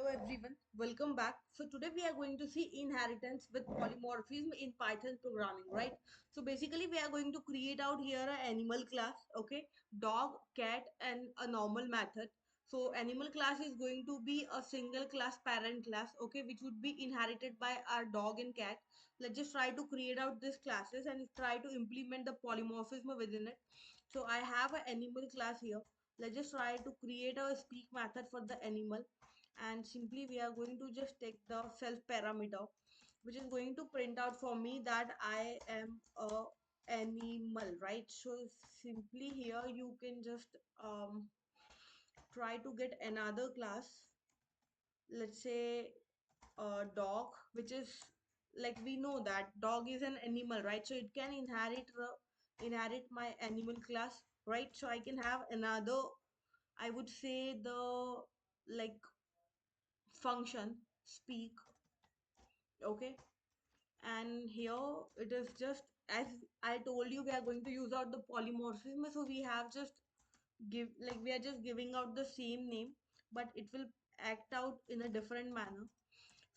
everyone, welcome back. So today we are going to see inheritance with polymorphism in Python programming, right? So basically we are going to create out here an animal class, okay? Dog, cat and a normal method. So animal class is going to be a single class parent class, okay, which would be inherited by our dog and cat. Let's just try to create out these classes and try to implement the polymorphism within it. So I have an animal class here. Let's just try to create a speak method for the animal, and simply we are going to just take the self parameter which is going to print out for me that I am a animal, right? So simply here you can just try to get another class, let's say a dog, which is like we know that dog is an animal, right? So it can inherit my animal class, right? So I can have another, I would say the like function speak, okay. And here it is just as I told you, we are going to use out the polymorphism, so we have just we are just giving out the same name, but it will act out in a different manner.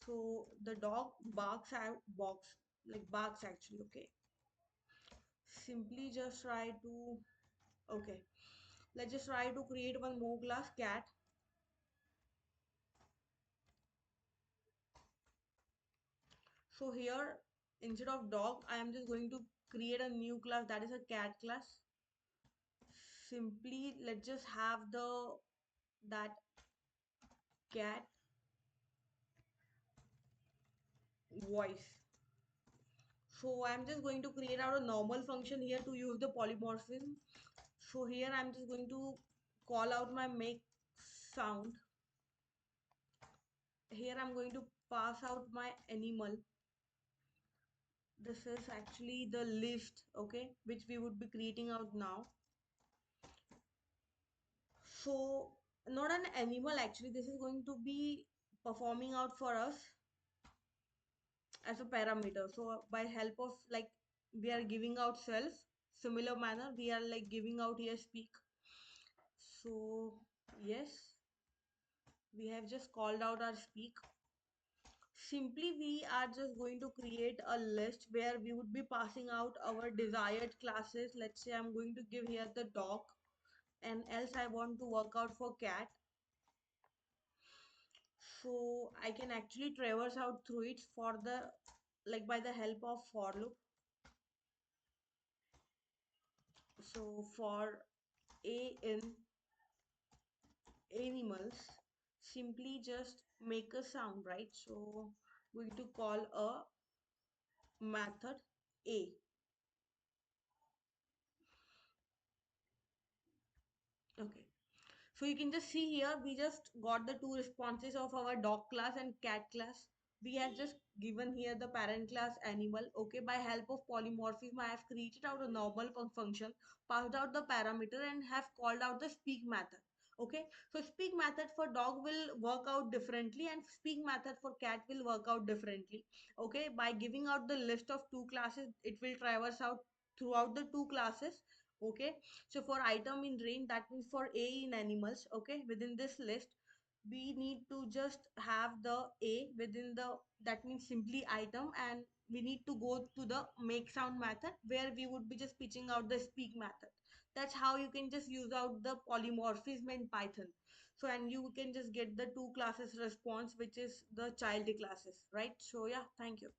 So the dog barks out, barks actually, okay. Simply just try to, okay, let's just try to create one more class cat. So here instead of dog I am just going to create a new class, that is a cat class. Simply let's just have the that cat voice. So I'm just going to create out a normal function here to use the polymorphism. So here I'm just going to call out my make sound. Here I'm going to pass out my animal. This is actually the list, okay, which we would be creating out now. So not an animal, actually this is going to be performing out for us as a parameter. So by help of like we are giving out self, similar manner we are like giving out here speak. So yes, we have just called out our speak. Simply we are just going to create a list where we would be passing out our desired classes. Let's say I'm going to give here the dog, and else I want to work out for cat. So I can actually traverse out through it for the like by the help of for loop. So for a in animals, simply just make a sound, right? So we're going to call a method a. Okay, so you can just see here we just got the two responses of our dog class and cat class. We have just given here the parent class animal, okay. By help of polymorphism I have created out a normal function, passed out the parameter and have called out the speak method, okay. So speak method for dog will work out differently and speak method for cat will work out differently, okay. By giving out the list of two classes it will traverse out throughout the two classes, okay. So for item in range, that means for a in animals, okay, within this list we need to just have the a within the, that means simply item, and we need to go to the make sound method where we would be just pitching out the speak method. That's how you can just use out the polymorphism in Python. So and you can just get the two classes response, which is the child classes, right? So yeah, thank you.